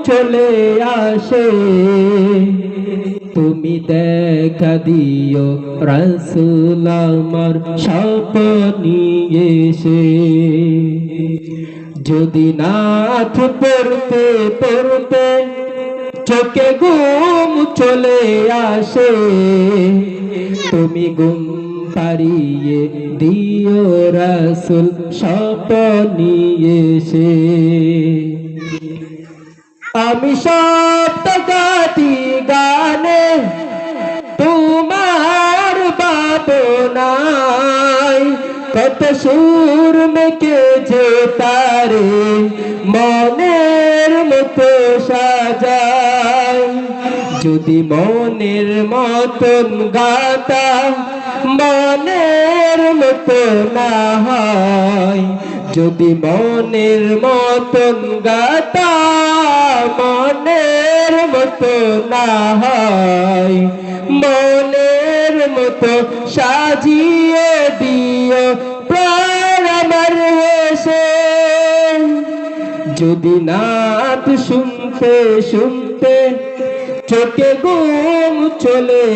চলে আসে, তুমি দেখা দিও রাসূল আমার স্বপ্নে এসে। যদি নাথ পড়তে পড়তে চোখে ঘুম চলে আসে, তুমি ঘুম পাড়িয়ে দিও রাসূল স্বপ্নে এসে। আমি শব্দ গাতি গানে তোমার ভাবনায়, কত সুর মেকে যে তারে মনের মতো সাজায়। যদি মনের মতন গাতা মনের মতো না হয়, যদি মনের মতন গাতা মনের মতো না হয়, মনের মতো সাজিয়ে দিও প্রাণ আমার এসে। যদি নাত শুনতে শুনতে চোখে ঘুম চলে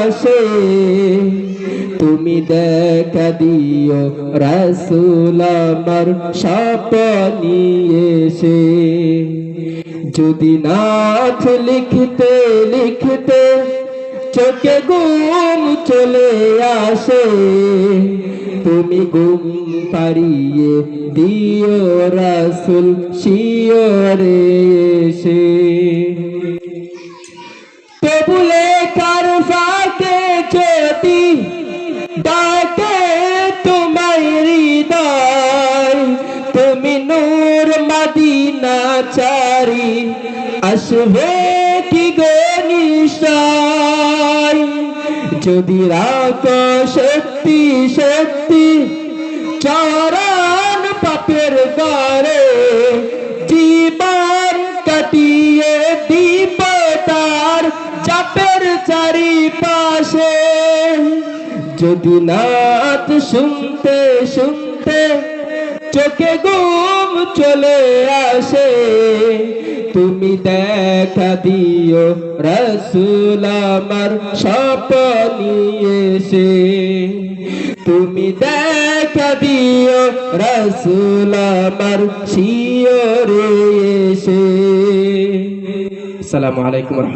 আসে, তুমি দেখা দিও রাসূল আমার স্বপ্নে এসে। যদি নাথ লিখতে লিখতে চোখে ঘুম চলে আসে, তুমি ঘুম পাড়িয়ে দিও রাসূল শিয়রে এসে। তবুলে কার ফাঁকে যদি ডাকে তোমার হৃদয়, তুমি নূর মদিনা চারি আসবে কি গো নিশ্চয়। যদি রাখো সত্যি সত্যি চরণ পাপের ঘরে, জীবন কাটিয়ে দিব তার চাপের চারিপাশে। যদি নাত শুনতে শুনতে চোখে ঘুম চলে আসে, তুমি দেখা দিও রাসূল আমার স্বপ্নে এসে। তুমি দেখা দিও রাসূল আমার শিয়রে এসে। আসসালামু আলাইকুম।